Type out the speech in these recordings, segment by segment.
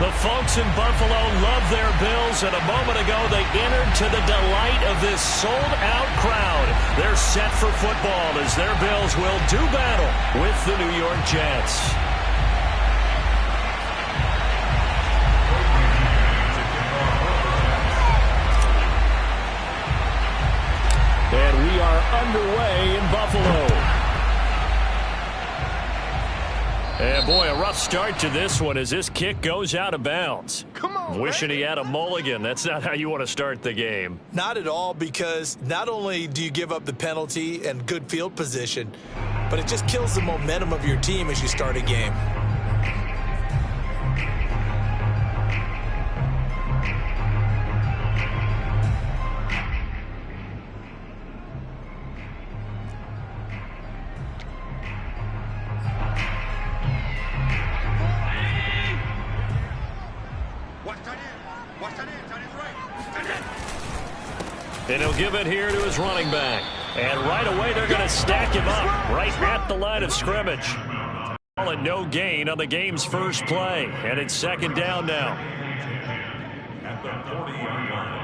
The folks in Buffalo love their Bills, and a moment ago they entered to the delight of this sold-out crowd. They're set for football as their Bills will do battle with the New York Jets. And we are underway in Buffalo. And boy, a rough start to this one as this kick goes out of bounds. Come on, wishing man. he had a mulligan. That's not how you want to start the game. Not at all, because not only do you give up the penalty and good field position, but it just kills the momentum of your team as you start a game. And he'll give it here to his running back. And right away they're going to stack him up right at the line of scrimmage. And no gain on the game's first play. And it's second down now. At the 40-yard line.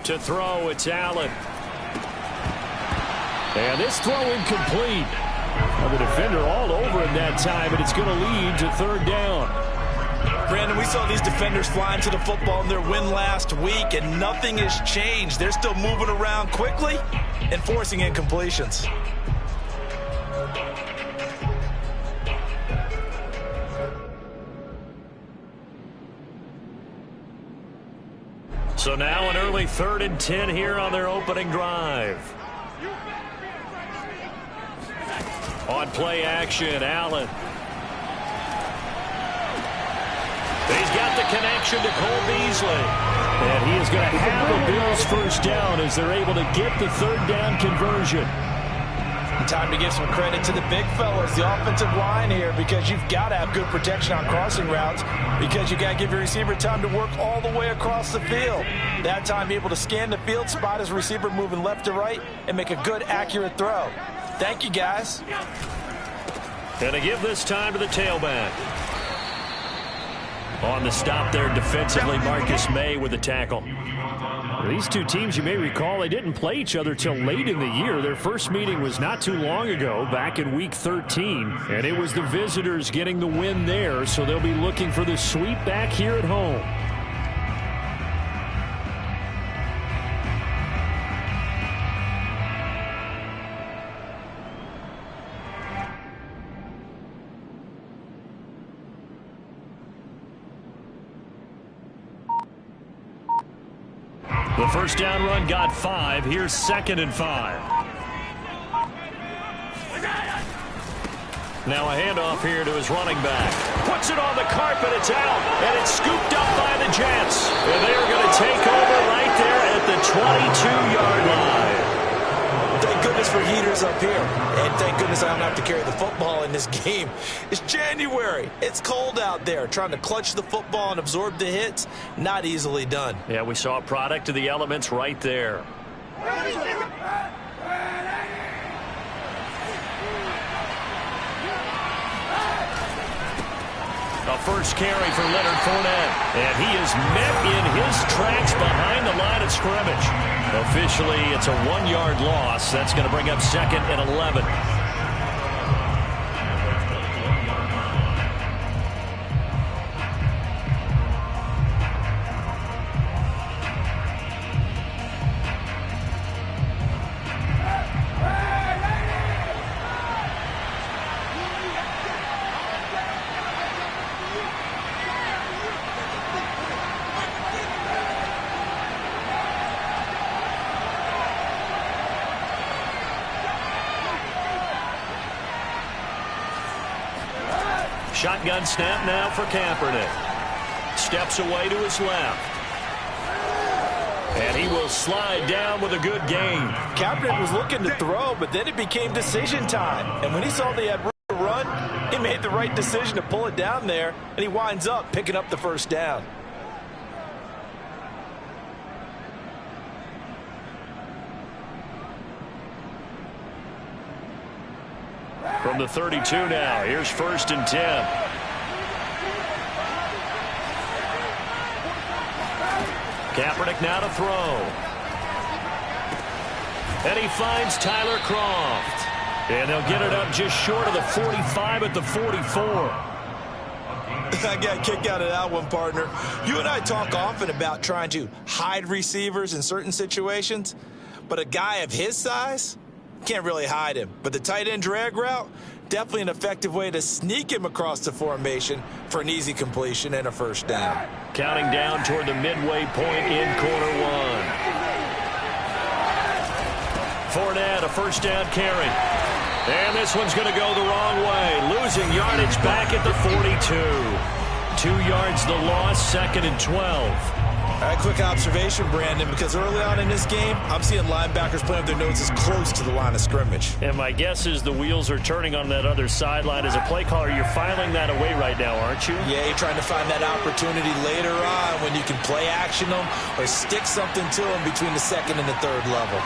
To throw, it's Allen. And this throw incomplete. The defender all over him that time, and it's going to lead to third down. Brandon, we saw these defenders flying to the football in their win last week, and nothing has changed. They're still moving around quickly and forcing incompletions. So now an early 3rd and 10 here on their opening drive. On play action, Allen. He's got the connection to Cole Beasley. And he is going to have the Bills first down as they're able to get the third down conversion. Time to give some credit to the big fellas, the offensive line here, because you've got to have good protection on crossing routes, because you got to give your receiver time to work all the way across the field. That time, be able to scan the field, spot his receiver moving left to right, and make a good, accurate throw. Thank you, guys. And to give this time to the tailback. On the stop there defensively, Marcus May with the tackle. These two teams, you may recall, they didn't play each other till late in the year. Their first meeting was not too long ago, back in Week 13. And it was the visitors getting the win there, so they'll be looking for the sweep back here at home. The first down run got 5. Here's 2nd and 5. Now a handoff here to his running back. Puts it on the carpet. It's out. And it's scooped up by the Jets. And they are going to take over right there at the 22-yard line. Thank goodness for heaters up here. And thank goodness I don't have to carry the football in this game. It's January. It's cold out there. Trying to clutch the football and absorb the hits, not easily done. Yeah, we saw a product of the elements right there. A first carry for Leonard Fournette. And he is met in his tracks behind the line of scrimmage. Officially, it's a 1-yard loss. That's going to bring up 2nd and 11. Shotgun snap now for Kaepernick. Steps away to his left. And he will slide down with a good gain. Kaepernick was looking to throw, but then it became decision time. And when he saw they had room to run, he made the right decision to pull it down there, and he winds up picking up the first down. From the 32 now, here's 1st and 10. Kaepernick now to throw. And he finds Tyler Kroft. And they'll get it up just short of the 45 at the 44. I got a kick out of that one, partner. You and I talk often about trying to hide receivers in certain situations, but a guy of his size can't really hide him. But the tight end drag route, definitely an effective way to sneak him across the formation for an easy completion and a first down. Counting down toward the midway point in quarter one. Fournette, a first down carry. And this one's going to go the wrong way. Losing yardage back at the 42. 2 yards the loss, 2nd and 12. All right, quick observation, Brandon, because early on in this game, I'm seeing linebackers playing with their noses close to the line of scrimmage. And my guess is the wheels are turning on that other sideline. As a play caller, you're filing that away right now, aren't you? Yeah, you're trying to find that opportunity later on when you can play action them or stick something to them between the 2nd and the 3rd level.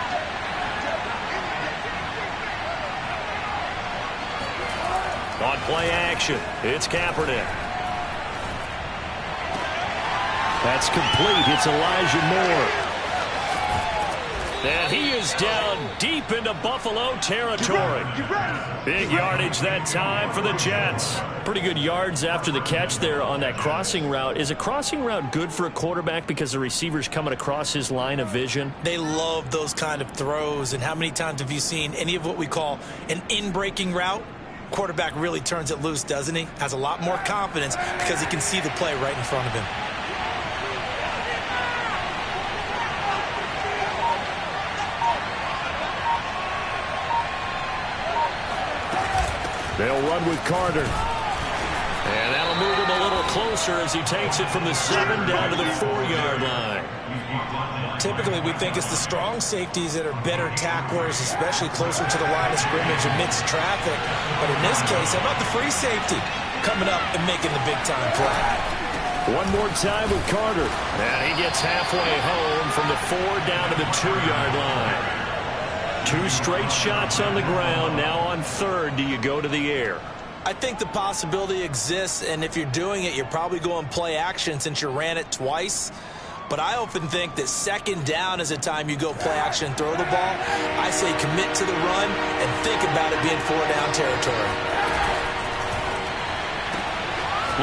On play action, it's Kaepernick. That's complete. It's Elijah Moore. And he is down deep into Buffalo territory. Big yardage that time for the Jets. Pretty good yards after the catch there on that crossing route. Is a crossing route good for a quarterback because the receiver's coming across his line of vision? They love those kind of throws. And how many times have you seen any of what we call an in-breaking route? Quarterback really turns it loose, doesn't he? Has a lot more confidence because he can see the play right in front of him. They'll run with Carter. And that'll move him a little closer as he takes it from the 7 down to the 4-yard line. Typically, we think it's the strong safeties that are better tacklers, especially closer to the line of scrimmage amidst traffic. But in this case, how about the free safety coming up and making the big-time play? One more time with Carter. And he gets halfway home from the 4 down to the 2-yard line. 2 straight shots on the ground. Now on 3rd, do you go to the air? I think the possibility exists, and if you're doing it, you're probably going play action since you ran it twice. But I often think that 2nd down is a time you go play action and throw the ball. I say commit to the run and think about it being 4-down territory.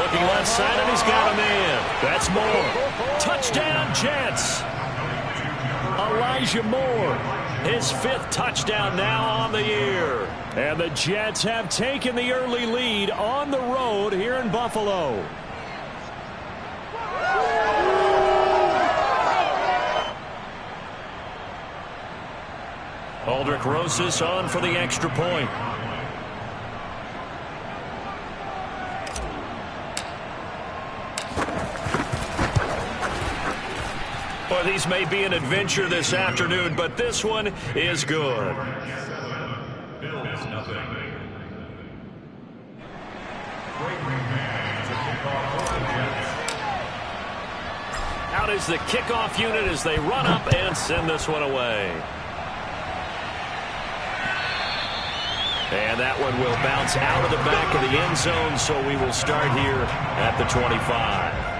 Looking left side, and he's got a man. That's Moore. Touchdown, Jets. Elijah Moore. His 5th touchdown now on the year. And the Jets have taken the early lead on the road here in Buffalo. Aldrick Rosas on for the extra point. Well, these may be an adventure this afternoon, but this one is good. Out is the kickoff unit as they run up and send this one away. And that one will bounce out of the back of the end zone, so we will start here at the 25.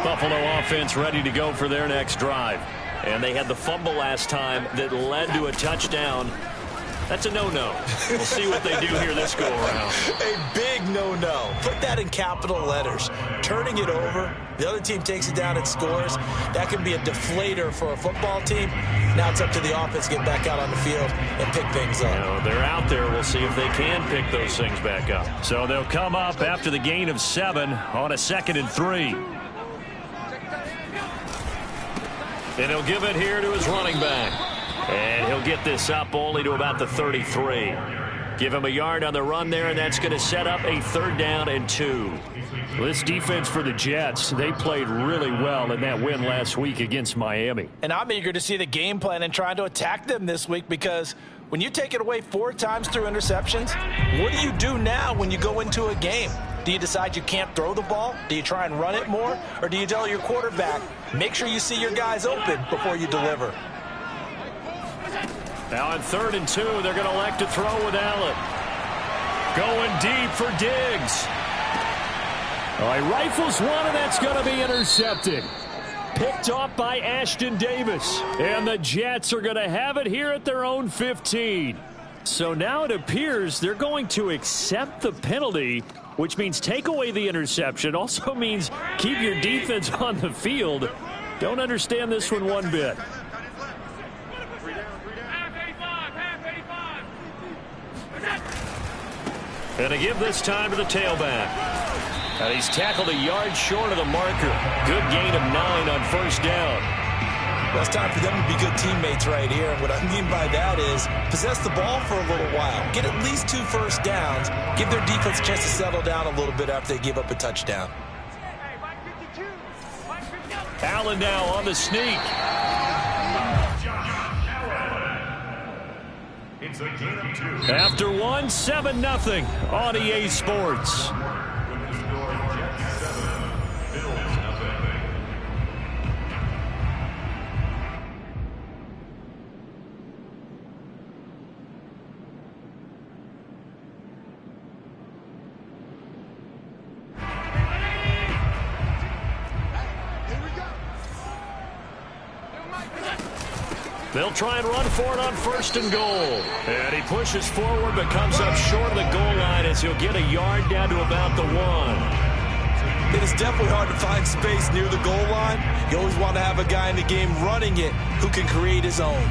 Buffalo offense ready to go for their next drive. And they had the fumble last time that led to a touchdown. That's a no-no. We'll see what they do here this go-around. A big no-no. Put that in capital letters. Turning it over, the other team takes it down and scores. That can be a deflator for a football team. Now it's up to the offense to get back out on the field and pick things up. You know, they're out there. We'll see if they can pick those things back up. So they'll come up after the gain of 7 on a 2nd and 3. And he'll give it here to his running back. And he'll get this up only to about the 33. Give him a yard on the run there, and that's going to set up a 3rd down and 2. Well, this defense for the Jets, they played really well in that win last week against Miami. And I'm eager to see the game plan and trying to attack them this week, because when you take it away 4 times through interceptions, what do you do now when you go into a game? Do you decide you can't throw the ball? Do you try and run it more? Or do you tell your quarterback, make sure you see your guys open before you deliver? Now on 3rd and 2, they're going to elect to throw with Allen. Going deep for Diggs. All right, rifles one, and that's going to be intercepted. Picked off by Ashton Davis. And the Jets are going to have it here at their own 15. So now it appears they're going to accept the penalty, which means take away the interception. Also means keep your defense on the field. Don't understand this one bit. And to give this time to the tailback. And he's tackled a yard short of the marker. Good gain of 9 on 1st down. Well, it's time for them to be good teammates right here. And what I mean by that is possess the ball for a little while. Get at least 2 first downs. Give their defense a chance to settle down a little bit after they give up a touchdown. Allen now on the sneak. After 1, 7-0 on EA Sports. They'll try and run for it on 1st and goal. And he pushes forward but comes up short of the goal line as he'll get a yard down to about the 1. It is definitely hard to find space near the goal line. You always want to have a guy in the game running it who can create his own.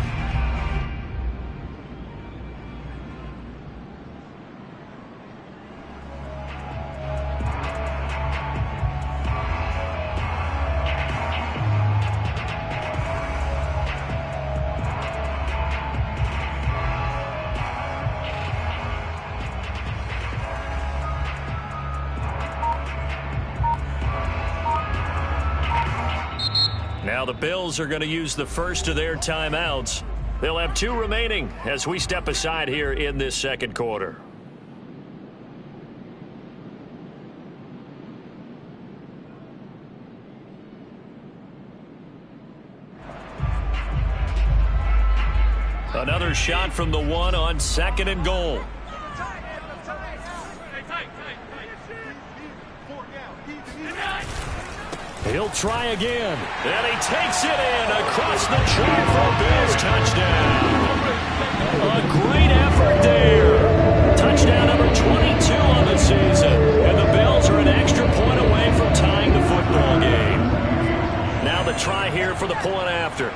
Now the Bills are going to use the first of their timeouts. They'll have 2 remaining as we step aside here in this 2nd quarter. Another shot from the 1 on 2nd and goal. He'll try again. And he takes it in across the track for a Bills touchdown. A great effort there. Touchdown number 22 on the season. And the Bills are an extra point away from tying the football game. Now the try here for the point after.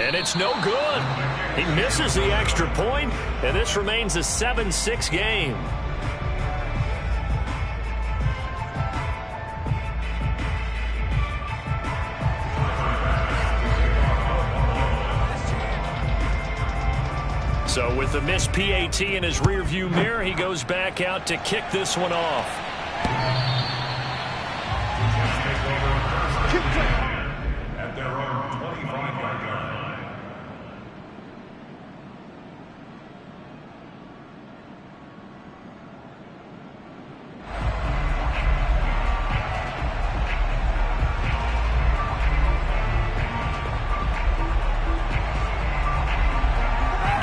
And it's no good. He misses the extra point, and this remains a 7-6 game. So with the missed PAT in his rearview mirror, he goes back out to kick this one off. At their own 25-yard line.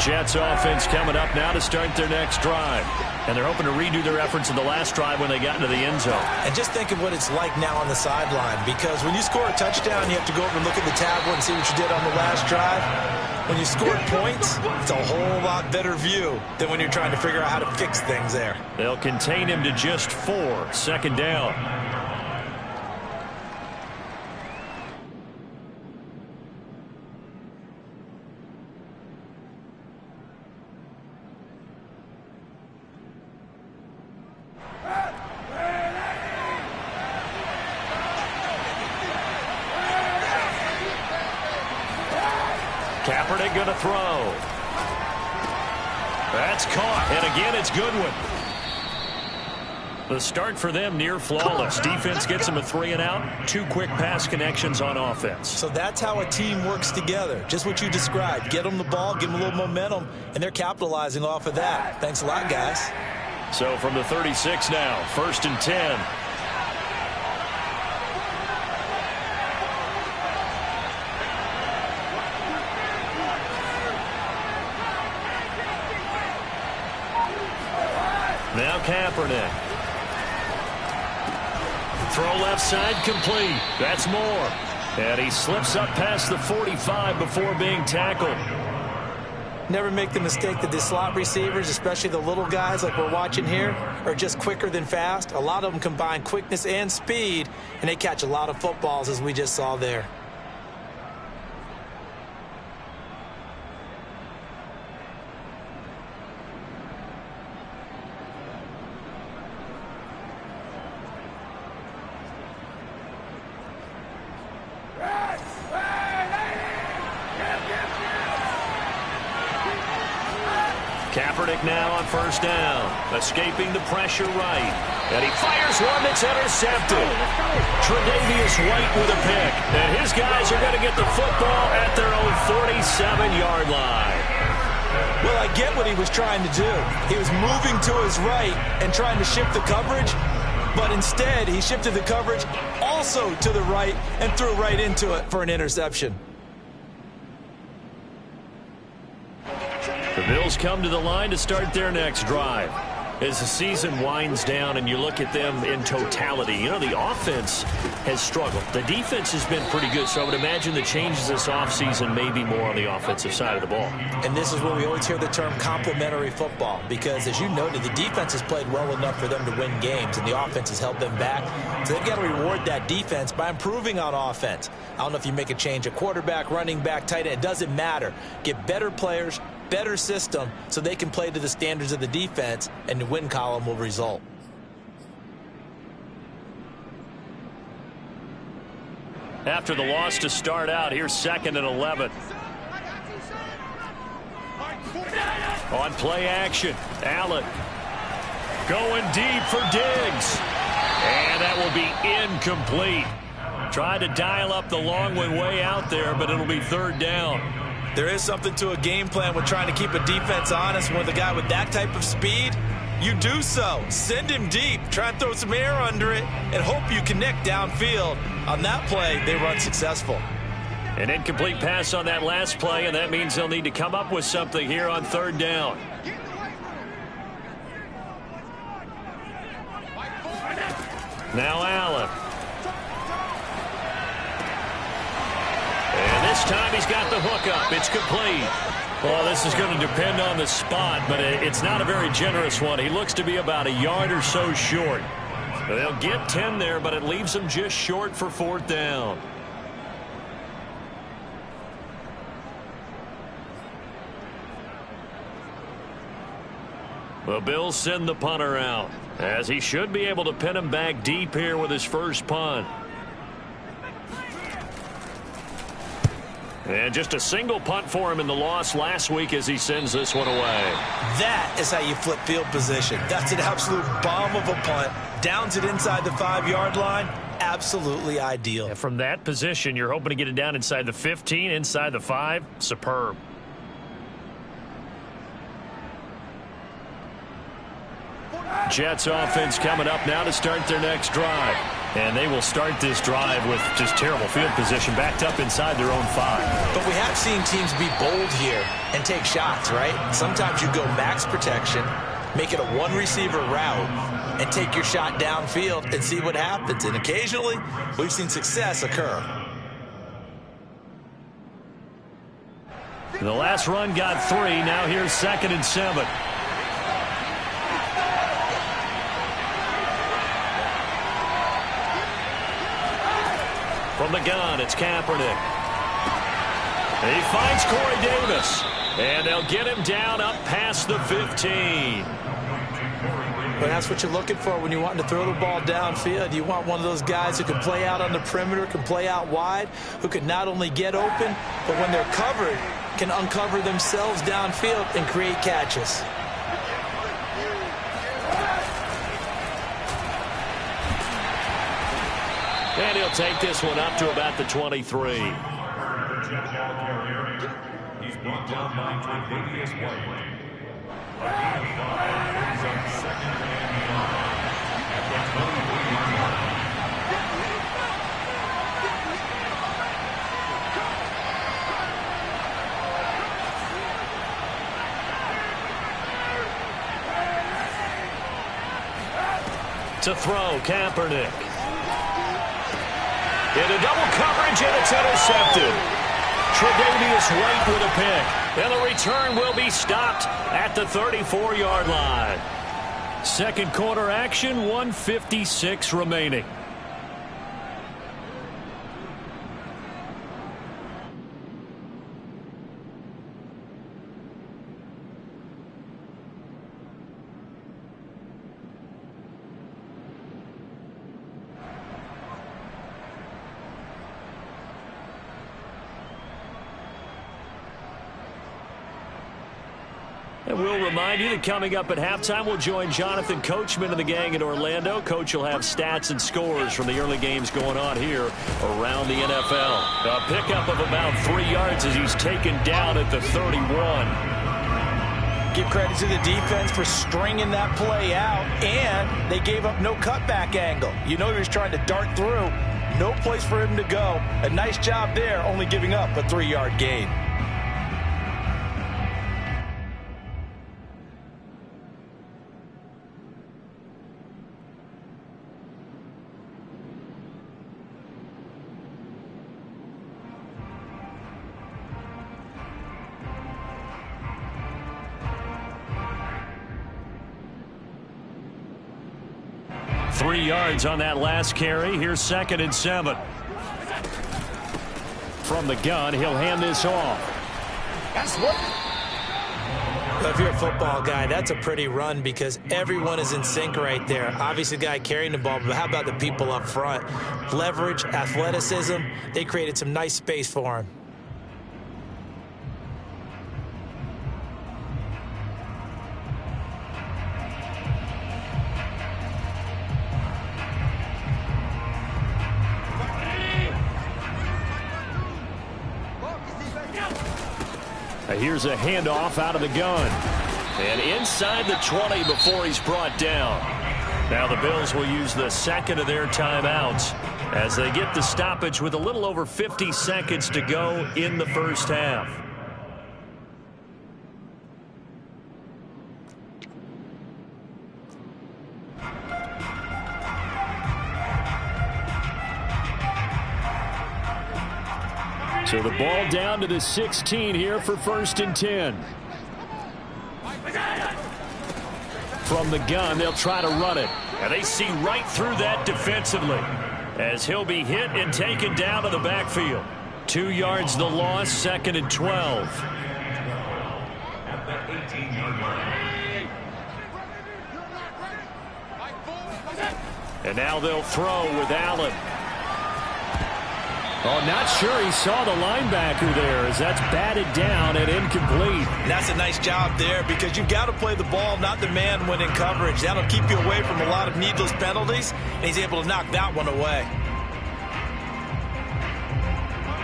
Jets offense coming up now to start their next drive. And they're hoping to redo their efforts in the last drive when they got into the end zone. And just think of what it's like now on the sideline, because when you score a touchdown, you have to go over and look at the tablet and see what you did on the last drive. When you scored points, it's a whole lot better view than when you're trying to figure out how to fix things there. They'll contain him to just 4. Second down. Kaepernick going to throw. That's caught, and again it's Goodwin. The start for them near flawless. Defense gets them a 3 and out. 2 quick pass connections on offense. So that's how a team works together. Just what you described. Get them the ball, give them a little momentum, and they're capitalizing off of that. Thanks a lot, guys. So from the 36 now, 1st and 10. Now Kaepernick. Throw left side complete. That's Moore. And he slips up past the 45 before being tackled. Never make the mistake that the slot receivers, especially the little guys like we're watching here, are just quicker than fast. A lot of them combine quickness and speed, and they catch a lot of footballs, as we just saw there. Kaepernick now on 1st down, escaping the pressure right. And he fires one that's intercepted. Tre'Davious White with a pick. And his guys are going to get the football at their own 47-yard line. Well, I get what he was trying to do. He was moving to his right and trying to shift the coverage, but instead he shifted the coverage also to the right and threw right into it for an interception. The Bills come to the line to start their next drive. As the season winds down and you look at them in totality, you know, the offense has struggled. The defense has been pretty good, so I would imagine the changes this offseason may be more on the offensive side of the ball. And this is where we always hear the term complementary football, because, as you noted, the defense has played well enough for them to win games, and the offense has held them back. So they've got to reward that defense by improving on offense. I don't know if you make a change at quarterback, running back, tight end. It doesn't matter. Get better players, better system, so they can play to the standards of the defense, and the win column will result. After the loss to start out, here's 2nd and 11. On play action, Allen going deep for Diggs. And that will be incomplete. Tried to dial up the long one way out there, but it'll be 3rd down. There is something to a game plan with trying to keep a defense honest. With a guy with that type of speed, you do so. Send him deep. Try and throw some air under it and hope you connect downfield. On that play, they were unsuccessful. An incomplete pass on that last play, and that means they'll need to come up with something here on 3rd down. Now Allen. And this time he's got the hook up. It's complete. Well, this is going to depend on the spot, but it's not a very generous one. He looks to be about a yard or so short. They'll get 10 there, but it leaves them just short for 4th down. The Bills send the punter out, as he should be able to pin him back deep here with his first punt. And just a single punt for him in the loss last week as he sends this one away. That is how you flip field position. That's an absolute bomb of a punt. Downs it inside the 5-yard line. Absolutely ideal. And from that position, you're hoping to get it down inside the 15, inside the 5. Superb. Jets offense coming up now to start their next drive. And they will start this drive with just terrible field position, backed up inside their own 5. But we have seen teams be bold here and take shots, right? Sometimes you go max protection, make it a one-receiver route, and take your shot downfield and see what happens. And occasionally, we've seen success occur. The last run got 3. Now here's 2nd and 7. From the gun, it's Kaepernick. He finds Corey Davis. And they'll get him down up past the 15. But that's what you're looking for when you're wanting to throw the ball downfield. You want one of those guys who can play out on the perimeter, can play out wide, who can not only get open, but when they're covered, can uncover themselves downfield and create catches. And he'll take this one up to about the 23. He's brought down by Tre'Davious White. A gain of 5. He's on 2nd and 9 at the 23-yard line. To throw, Kaepernick. Into double coverage, and it's intercepted. Tre'Davious White with a pick. And the return will be stopped at the 34-yard line. Second quarter action, 1:56 remaining. And we'll remind you that coming up at halftime, we'll join Jonathan Coachman and the gang in Orlando. Coach will have stats and scores from the early games going on here around the NFL. A pickup of about 3 yards as he's taken down at the 31. Give credit to the defense for stringing that play out, and they gave up no cutback angle. You know he was trying to dart through. No place for him to go. A nice job there, only giving up a 3-yard gain. Three yards on that last carry. Here's 2nd and 7. From the gun, he'll hand this off. That's what. Well, if you're a football guy, that's a pretty run because everyone is in sync right there. Obviously, the guy carrying the ball, but how about the people up front? Leverage, athleticism. They created some nice space for him. Here's a handoff out of the gun. And inside the 20 before he's brought down. Now the Bills will use the second of their timeouts as they get the stoppage with a little over 50 seconds to go in the first half. So the ball down to the 16 here for 1st and 10. From the gun, they'll try to run it. And they see right through that defensively as he'll be hit and taken down to the backfield. 2 yards the loss, 2nd and 12. At the 18-yard line. And now they'll throw with Allen. Oh, not sure he saw the linebacker there as that's batted down and incomplete. And that's a nice job there because you've got to play the ball, not the man when in coverage. That'll keep you away from a lot of needless penalties, and he's able to knock that one away.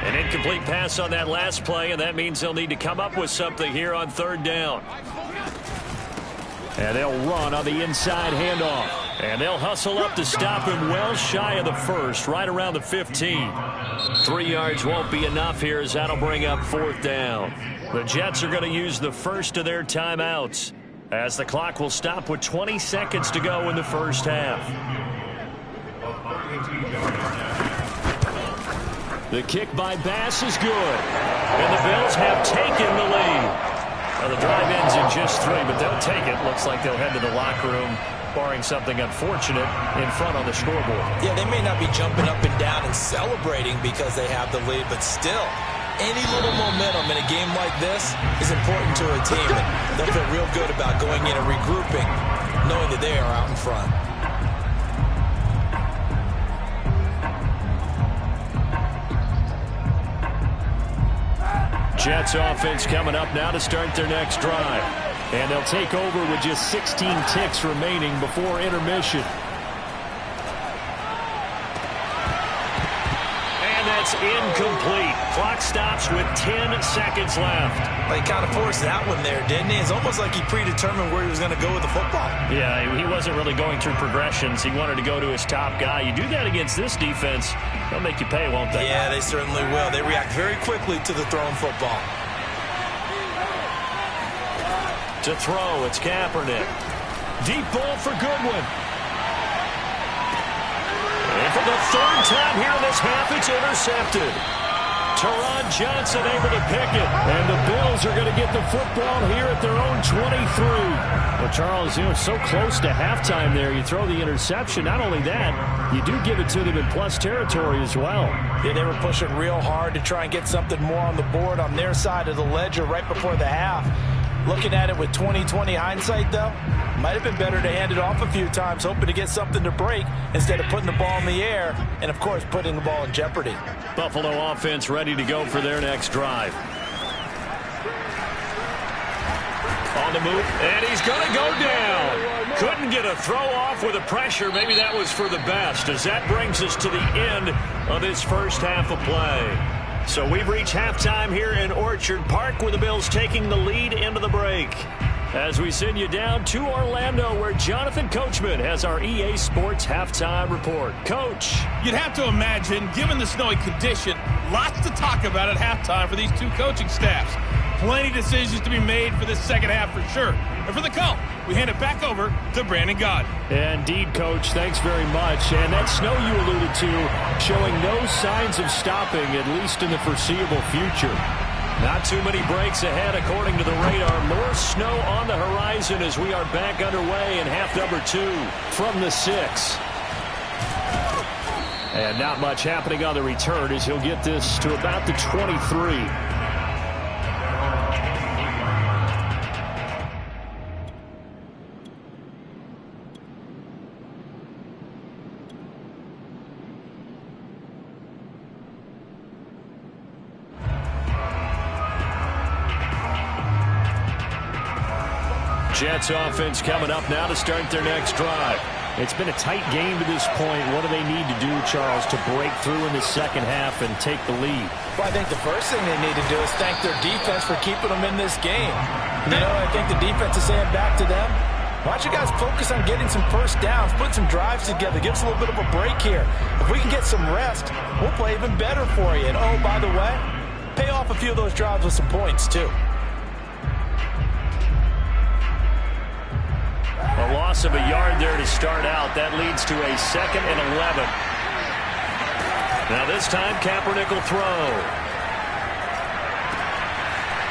An incomplete pass on that last play, and that means they'll need to come up with something here on 3rd down. And they'll run on the inside handoff. And they'll hustle up to stop him well shy of the first, right around the 15. 3 yards won't be enough here as that'll bring up 4th down. The Jets are going to use the first of their timeouts as the clock will stop with 20 seconds to go in the first half. The kick by Bass is good. And the Bills have taken the lead. Well, the drive ends in just 3, but they'll take it. Looks like they'll head to the locker room, barring something unfortunate, in front on the scoreboard. Yeah, they may not be jumping up and down and celebrating because they have the lead, but still, any little momentum in a game like this is important to a team. And they'll feel real good about going in and regrouping, knowing that they are out in front. Jets offense coming up now to start their next drive. And they'll take over with just 16 ticks remaining before intermission. And that's incomplete. Clock stops with 10 seconds left. Well, he kind of forced that one there, didn't he? It's almost like he predetermined where he was going to go with the football. Yeah, he wasn't really going through progressions. He wanted to go to his top guy. You do that against this defense, they'll make you pay, won't they? Yeah, they certainly will. They react very quickly to the thrown football. To throw, it's Kaepernick. Deep ball for Goodwin. And for the 3rd time here in this half, it's intercepted. Taron Johnson able to pick it. And the Bills are going to get the football here at their own 23. Well, Charles, you know, so close to halftime there. You throw the interception. Not only that, you do give it to them in plus territory as well. Yeah, they were pushing real hard to try and get something more on the board on their side of the ledger right before the half. Looking at it with 20/20 hindsight, though, might have been better to hand it off a few times, hoping to get something to break instead of putting the ball in the air and, of course, putting the ball in jeopardy. Buffalo offense ready to go for their next drive. On the move, and he's going to go down. Couldn't get a throw off with the pressure. Maybe that was for the best, as that brings us to the end of this first half of play. So we've reached halftime here in Orchard Park with the Bills taking the lead into the break. As we send you down to Orlando where Jonathan Coachman has our EA Sports halftime report. Coach. You'd have to imagine, given the snowy condition, lots to talk about at halftime for these two coaching staffs. Plenty of decisions to be made for this second half for sure. And for the call, we hand it back over to Brandon Gaudin. Indeed, Coach. Thanks very much. And that snow you alluded to showing no signs of stopping, at least in the foreseeable future. Not too many breaks ahead, according to the radar. More snow on the horizon as we are back underway in half number 2 from the 6. And not much happening on the return as he'll get this to about the 23. Jets offense coming up now to start their next drive. It's been a tight game to this point. What do they need to do, Charles, to break through in the second half and take the lead? Well, I think the first thing they need to do is thank their defense for keeping them in this game. You know, I think the defense is saying back to them, why don't you guys focus on getting some first downs, put some drives together, give us a little bit of a break here. If we can get some rest, we'll play even better for you. And, oh, by the way, pay off a few of those drives with some points, too. A loss of a yard there to start out. That leads to a 2nd and 11. Now this time, Kaepernick will throw.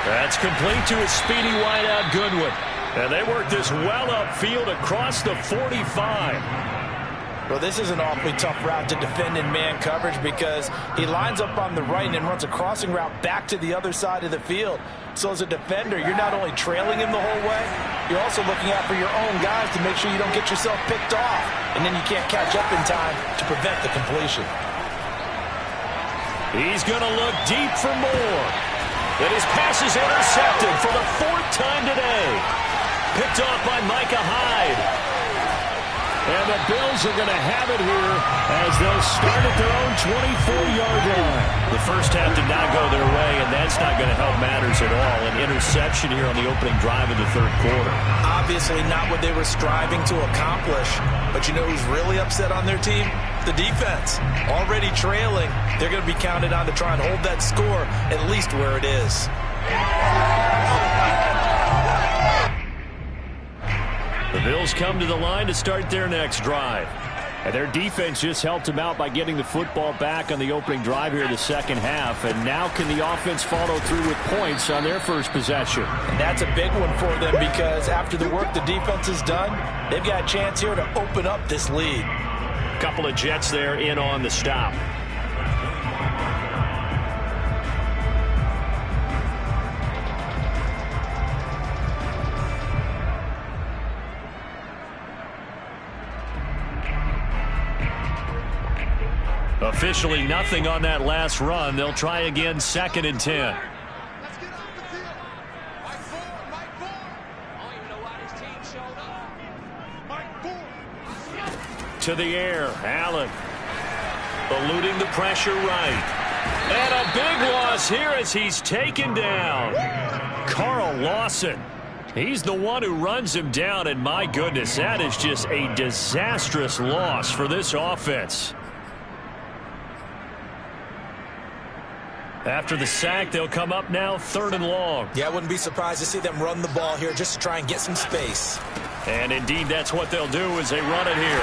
That's complete to his speedy wideout, Goodwin. And they work this well upfield across the 45. Well, this is an awfully tough route to defend in man coverage because he lines up on the right and then runs a crossing route back to the other side of the field. So as a defender, you're not only trailing him the whole way, you're also looking out for your own guys to make sure you don't get yourself picked off. And then you can't catch up in time to prevent the completion. He's going to look deep for more. And his pass is intercepted for the 4th time today. Picked off by Micah Hyde. And the Bills are going to have it here as they'll start at their own 24-yard line. The first half did not go their way, and that's not going to help matters at all. An interception here on the opening drive of the third quarter. Obviously not what they were striving to accomplish. But you know who's really upset on their team? The defense. Already trailing. They're going to be counted on to try and hold that score at least where it is. The Bills come to the line to start their next drive. And their defense just helped them out by getting the football back on the opening drive here in the second half. And now can the offense follow through with points on their first possession? And that's a big one for them because after the work the defense has done, they've got a chance here to open up this lead. Couple of Jets there in on the stop. Officially nothing on that last run. They'll try again, 2nd and 10. Let's get off the field. Mike Ford, Mike Ford. I don't even know why this team showed up. Mike Ford. To the air, Allen. Eluding the pressure right. And a big loss here as he's taken down. Carl Lawson. He's the one who runs him down, and my goodness, that is just a disastrous loss for this offense. After the sack, they'll come up now 3rd and long. Yeah, I wouldn't be surprised to see them run the ball here just to try and get some space. And indeed, that's what they'll do as they run it here.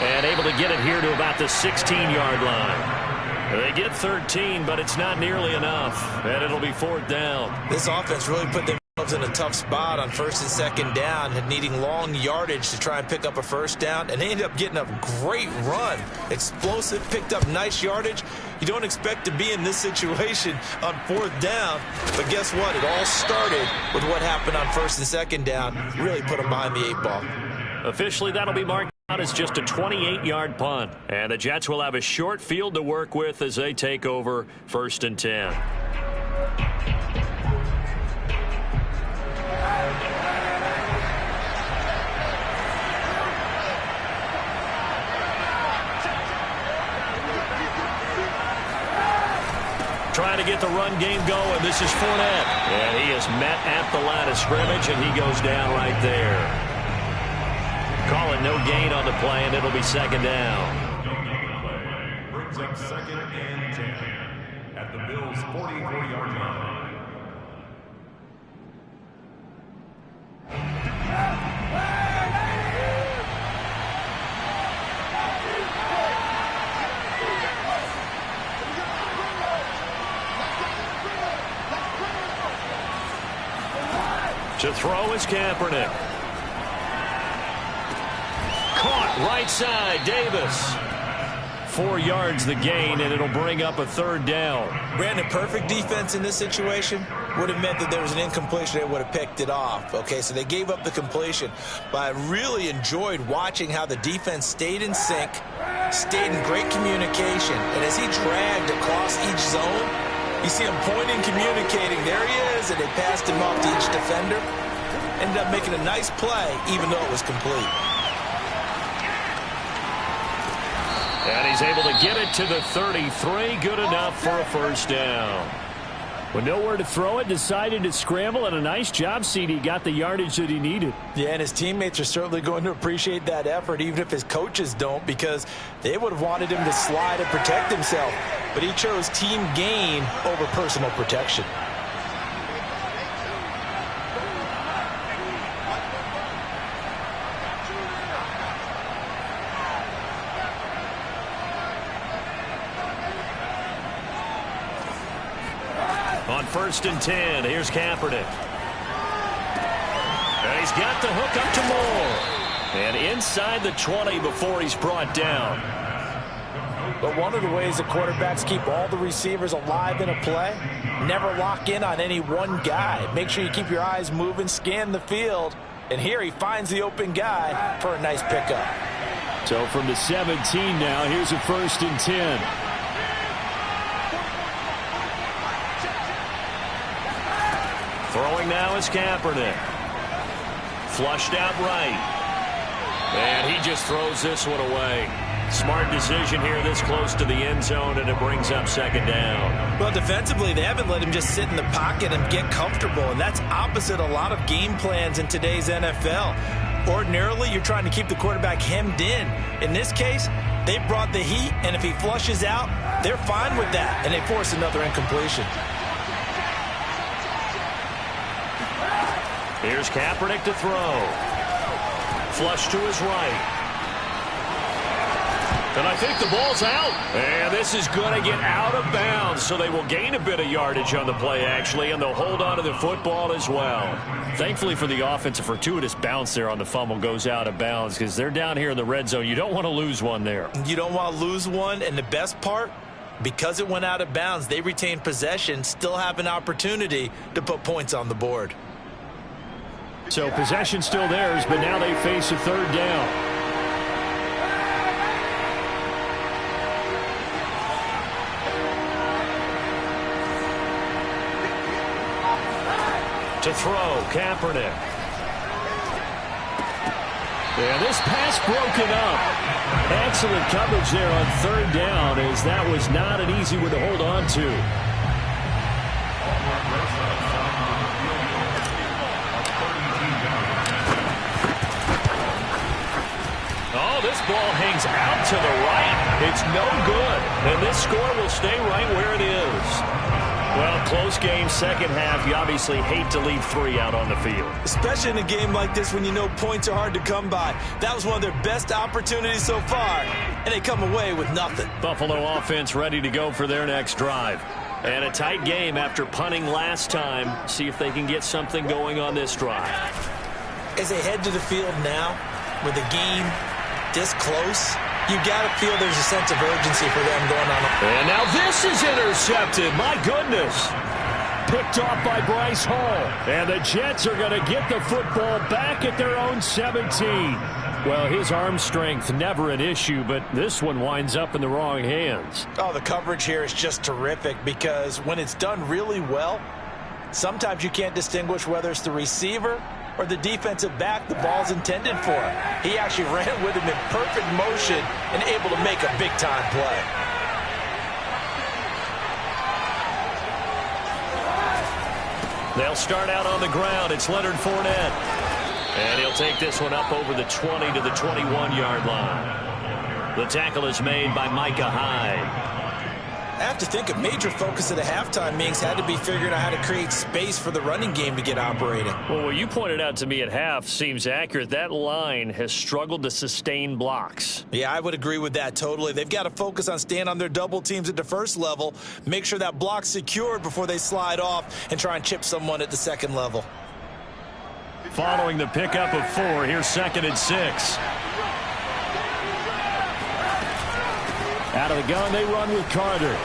And able to get it here to about the 16-yard line. They get 13, but it's not nearly enough. And it'll be 4th down. This offense really put themselves in a tough spot on 1st and 2nd down, and needing long yardage to try and pick up a 1st down. And they ended up getting a great run. Explosive, picked up nice yardage. You don't expect to be in this situation on 4th down, but guess what? It all started with what happened on 1st and 2nd down. Really put them behind the 8 ball. Officially, that'll be marked out as just a 28-yard punt. And the Jets will have a short field to work with as they take over 1st and 10. Trying to get the run game going. This is Fournette. And he is met at the line of scrimmage, and he goes down right there. Call it no gain on the play, and it'll be 2nd down. No gain play brings up 2nd and 10 at the Bills' 44-yard line. To throw is Kaepernick. Caught right side, Davis. 4 yards the gain, and it'll bring up a 3rd down. Brandon, perfect defense in this situation would have meant that there was an incompletion. They would have picked it off. Okay, so they gave up the completion. But I really enjoyed watching how the defense stayed in sync, stayed in great communication. And as he dragged across each zone, you see him pointing, communicating. There he is, and they passed him off to each defender. Ended up making a nice play, even though it was complete. And he's able to get it to the 33. Good enough for a 1st down. With nowhere to throw it, decided to scramble, and a nice job, CD. Got the yardage that he needed. Yeah, and his teammates are certainly going to appreciate that effort, even if his coaches don't, because they would have wanted him to slide and protect himself. But he chose team gain over personal protection. On 1st and 10, here's Kaepernick. And he's got the hook up to Moore. And inside the 20 before he's brought down. But one of the ways that quarterbacks keep all the receivers alive in a play, never lock in on any one guy. Make sure you keep your eyes moving, scan the field. And here he finds the open guy for a nice pickup. So from the 17 now, here's a 1st and 10. Throwing now is Kaepernick. Flushed out right. And he just throws this one away. Smart decision here this close to the end zone, and it brings up second down. Well, defensively, they haven't let him just sit in the pocket and get comfortable, and that's opposite a lot of game plans in today's NFL. Ordinarily, you're trying to keep the quarterback hemmed in. In this case, they brought the heat, and if he flushes out, they're fine with that, and they force another incompletion. Here's Kaepernick to throw. Flush to his right. And I think the ball's out. And this is going to get out of bounds, so they will gain a bit of yardage on the play, actually, and they'll hold on to the football as well. Thankfully for the offense, a fortuitous bounce there on the fumble goes out of bounds because they're down here in the red zone. You don't want to lose one there. You don't want to lose one, and the best part, because it went out of bounds, they retain possession, still have an opportunity to put points on the board. So possession still theirs, but now they face a third down. To throw, Kaepernick. And this pass broken up. Excellent coverage there on third down, as that was not an easy one to hold on to. Oh, this ball hangs out to the right. It's no good. And this score will stay right where it is. Well, close game, second half. You obviously hate to leave 3 out on the field. Especially in a game like this when you know points are hard to come by. That was one of their best opportunities so far, and they come away with nothing. Buffalo offense ready to go for their next drive. And a tight game after punting last time. See if they can get something going on this drive. As they head to the field now, with the game this close, you got to feel there's a sense of urgency for them going on. And now this is intercepted. My goodness. Picked off by Bryce Hall. And the Jets are going to get the football back at their own 17. Well, his arm strength never an issue, but this one winds up in the wrong hands. Oh, the coverage here is just terrific because when it's done really well, sometimes you can't distinguish whether it's the receiver or the defensive back the ball's intended for. He actually ran with him in perfect motion and able to make a big-time play. They'll start out on the ground. It's Leonard Fournette. And he'll take this one up over the 20 to the 21-yard line. The tackle is made by Micah Hyde. I have to think a major focus of the halftime meetings had to be figuring out how to create space for the running game to get operating. Well, what you pointed out to me at half seems accurate. That line has struggled to sustain blocks. Yeah, I would agree with that totally. They've got to focus on staying on their double teams at the first level, make sure that block's secured before they slide off and try and chip someone at the second level. Following the pickup of 4, here's 2nd and 6. Out of the gun, they run with Carter.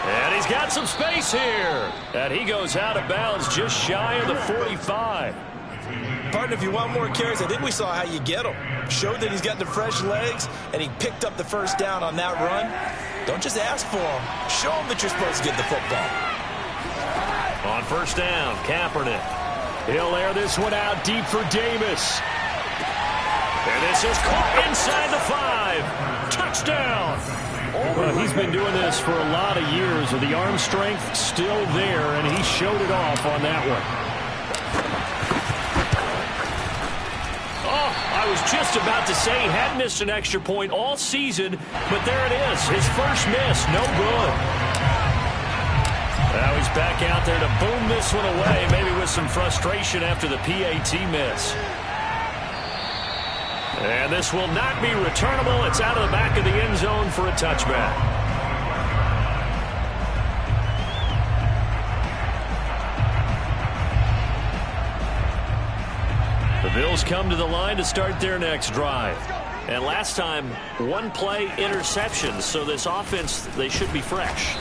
And he's got some space here. And he goes out of bounds just shy of the 45. Partner, if you want more carries, I think we saw how you get him. Showed that he's got the fresh legs, and he picked up the first down on that run. Don't just ask for him. Show him that you're supposed to get the football. On first down, Kaepernick. He'll air this one out deep for Davis. And this is caught inside the 5. Touchdown. Well, he's been doing this for a lot of years with the arm strength still there, and he showed it off on that one. Oh, I was just about to say he hadn't missed an extra point all season, but there it is. His first miss, no good. Now he's back out there to boom this one away, maybe with some frustration after the PAT miss. And this will not be returnable. It's out of the back of the end zone for a touchback. The Bills come to the line to start their next drive. And last time, 1-play interception. So this offense, they should be fresh.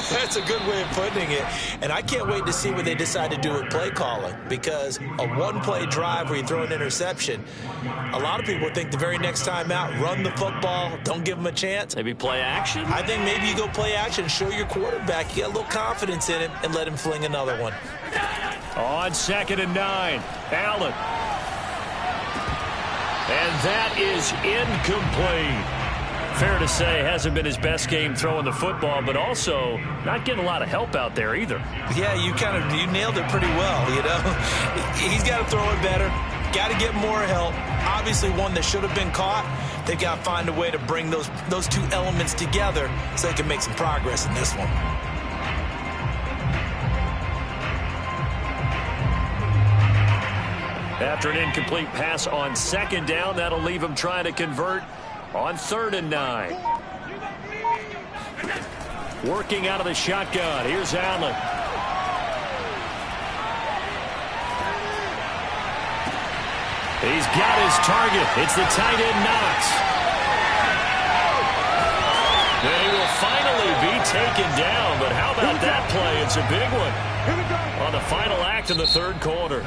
That's a good way of putting it. And I can't wait to see what they decide to do with play calling. Because a 1-play drive where you throw an interception, a lot of people think the very next time out, run the football, don't give them a chance. Maybe play action? I think maybe you go play action, show your quarterback, you get a little confidence in him, and let him fling another one. On 2nd and 9, Allen. And that is incomplete. Fair to say, hasn't been his best game throwing the football, but also not getting a lot of help out there either. Yeah, you nailed it pretty well, you know. He's got to throw it better. Got to get more help. Obviously one that should have been caught. They've got to find a way to bring those two elements together so they can make some progress in this one. After an incomplete pass on second down, that'll leave him trying to convert on 3rd and 9. Working out of the shotgun. Here's Allen. He's got his target. It's the tight end, Knox. And he will finally be taken down, but how about that play? It's a big one on the final act of the 3rd quarter.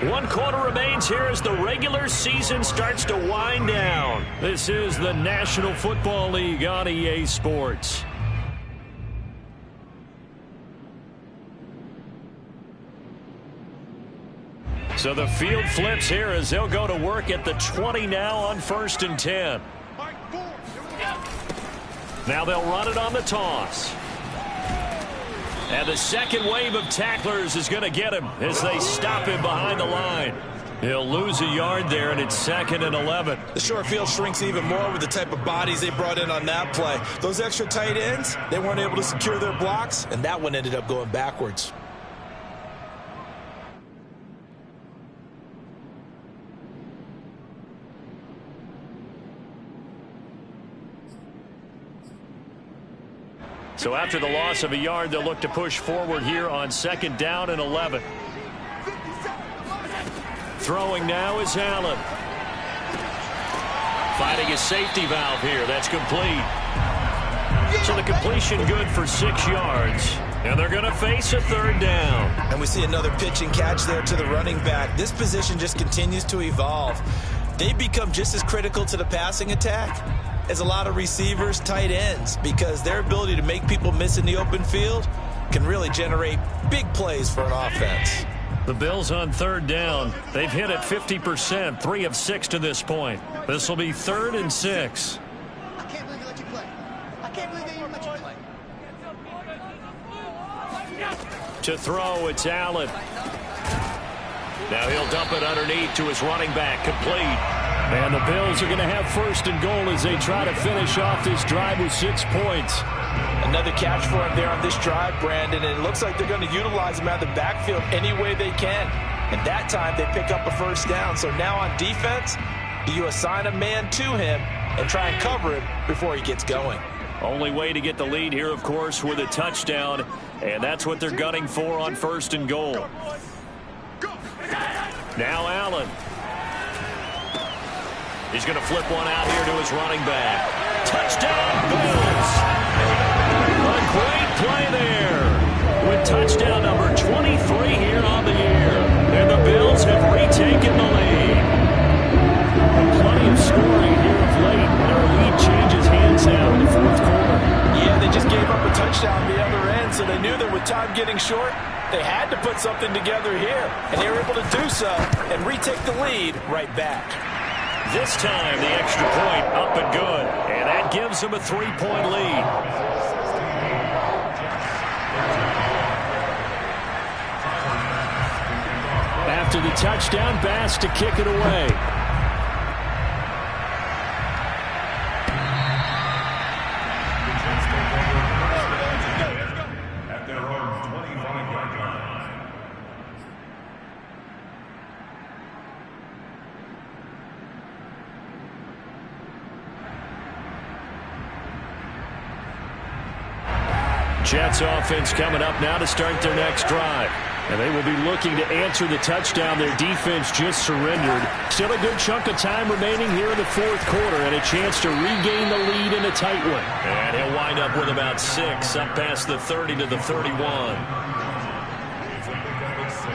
1 quarter remains here as the regular season starts to wind down. This is the National Football League on EA Sports. So the field flips here as they'll go to work at the 20 now on 1st and 10. Now they'll run it on the toss. And the second wave of tacklers is going to get him as they stop him behind the line. He'll lose a yard there, and it's 2nd and 11. The short field shrinks even more with the type of bodies they brought in on that play. Those extra tight ends, they weren't able to secure their blocks, and that one ended up going backwards. So after the loss of a yard, they'll look to push forward here on 2nd down and 11. Throwing now is Allen. Finding a safety valve here. That's complete. So the completion good for 6 yards. And they're going to face a 3rd down. And we see another pitch and catch there to the running back. This position just continues to evolve. They become just as critical to the passing attack as a lot of receivers, tight ends, because their ability to make people miss in the open field can really generate big plays for an offense. The Bills on 3rd down. They've hit it 50%, 3 of 6 to this point. This will be 3rd and 6. I can't believe they let you play. I can't believe they even let you play. To throw, it's Allen. Now he'll dump it underneath to his running back, complete. And the Bills are going to have 1st and goal as they try to finish off this drive with 6 points. Another catch for him there on this drive, Brandon, and it looks like they're going to utilize him out of the backfield any way they can. And that time they pick up a 1st down. So now on defense, do you assign a man to him and try and cover him before he gets going? Only way to get the lead here, of course, with a touchdown. And that's what they're gunning for on 1st and goal. Now Allen. He's going to flip one out here to his running back. Touchdown, Bills! A great play there with touchdown number 23 here on the year. And the Bills have retaken the lead. And plenty of scoring here of late. And our lead changes hands now in the 4th quarter. Yeah, they just gave up a touchdown on the other end, so they knew that with time getting short, they had to put something together here. And they were able to do so and retake the lead right back. This time, the extra point up and good. And that gives them a 3-point lead. After the touchdown, Bass to kick it away. At their own 25-yard line. Jets offense coming up now to start their next drive. And they will be looking to answer the touchdown their defense just surrendered. Still a good chunk of time remaining here in the 4th quarter and a chance to regain the lead in a tight one. And he'll wind up with about 6 up past the 30 to the 31. It's a pickup of 6.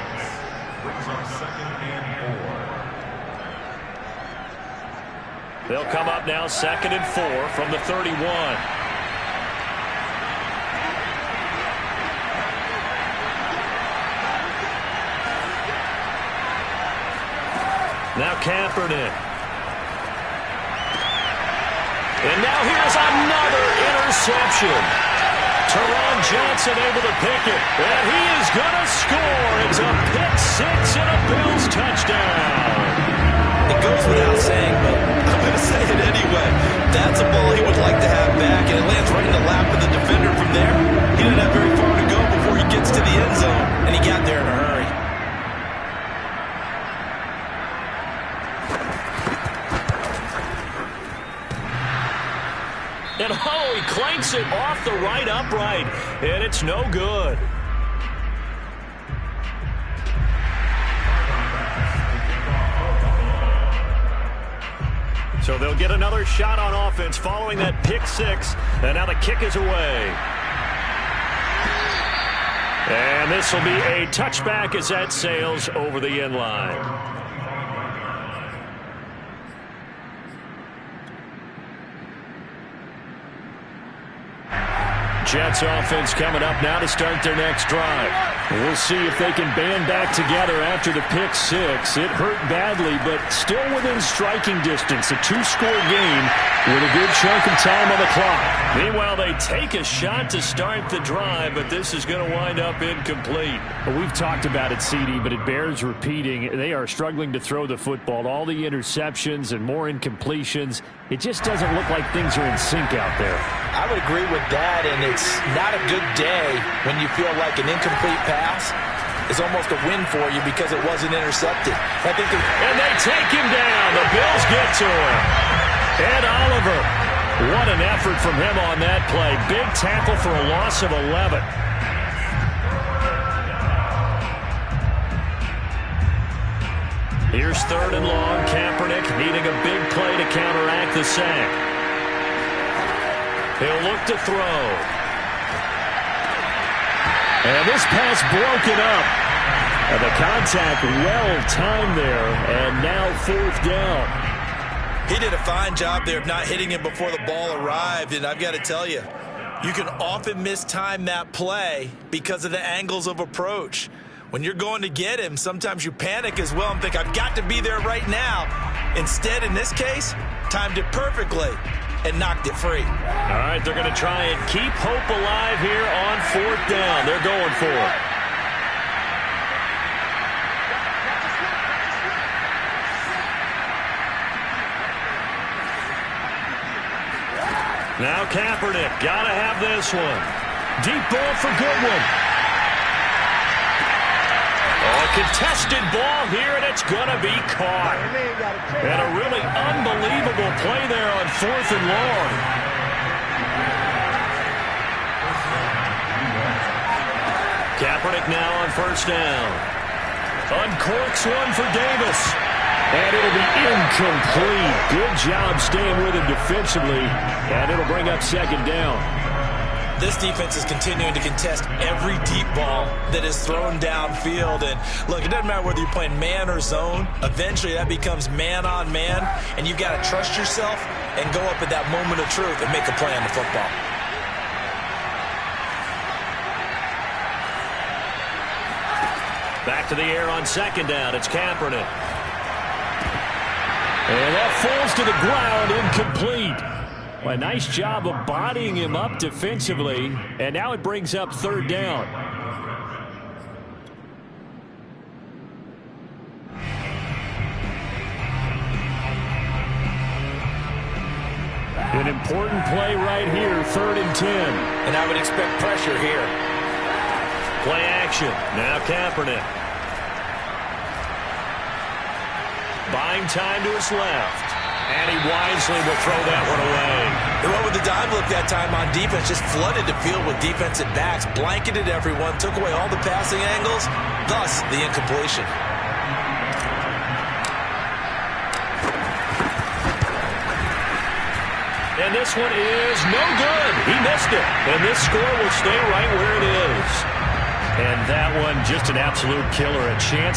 Brings up 2nd and 4. They'll come up now 2nd and 4 from the 31. Now Kaepernick. And now here's another interception. Teron Johnson able to pick it, and he is going to score. It's a pick six and a Bills touchdown. It goes without saying, but I'm going to say it anyway. That's a ball he would like to have back, and it lands right in the lap of the defender from there. He didn't have very far to go before he gets to the end zone, and he got there in a hurry. And he clanks it off the right upright, and it's no good. So they'll get another shot on offense following that pick six, and now the kick is away. And this will be a touchback as that sails over the end line. Jets offense coming up now to start their next drive. We'll see if they can band back together after the pick six. It hurt badly, but still within striking distance. A two-score game with a good chunk of time on the clock. Meanwhile, they take a shot to start the drive, but this is going to wind up incomplete. Well, we've talked about it, CD, but it bears repeating. They are struggling to throw the football. All the interceptions and more incompletions. It just doesn't look like things are in sync out there. I would agree with that, and it's not a good day when you feel like an incomplete pass is almost a win for you because it wasn't intercepted. And they take him down. The Bills get to him. Ed Oliver, what an effort from him on that play. Big tackle for a loss of 11. Here's third and long. Kaepernick needing a big play to counteract the sack. He'll look to throw. And this pass broken up. And the contact well-timed there. And now fourth down. He did a fine job there of not hitting him before the ball arrived. And I've got to tell you, you can often mistime that play because of the angles of approach. When you're going to get him, sometimes you panic as well and think, I've got to be there right now. Instead, in this case, timed it perfectly and knocked it free. All right, they're going to try and keep hope alive here on fourth down. They're going for it. Now Kaepernick, got to have this one. Deep ball for Goodwin. A contested ball here, and it's going to be caught. And a really unbelievable play there on fourth and long. Kaepernick now on first down. Uncorks one for Davis. And it'll be incomplete. Good job staying with him defensively. And it'll bring up second down. This defense is continuing to contest every deep ball that is thrown downfield. And look, it doesn't matter whether you're playing man or zone. Eventually that becomes man on man. And you've got to trust yourself and go up at that moment of truth and make a play on the football. Back to the air on second down. It's Kaepernick. And that falls to the ground, incomplete. Well, a nice job of bodying him up defensively. And now it brings up third down. An important play right here, 3rd and 10. And I would expect pressure here. Play action. Now Kaepernick. Buying time to his left. And he wisely will throw that one away. They went with the dive look that time on defense. Just flooded the field with defensive backs. Blanketed everyone. Took away all the passing angles. Thus, the incompletion. And this one is no good. He missed it. And this score will stay right where it is. And that one just an absolute killer. A chance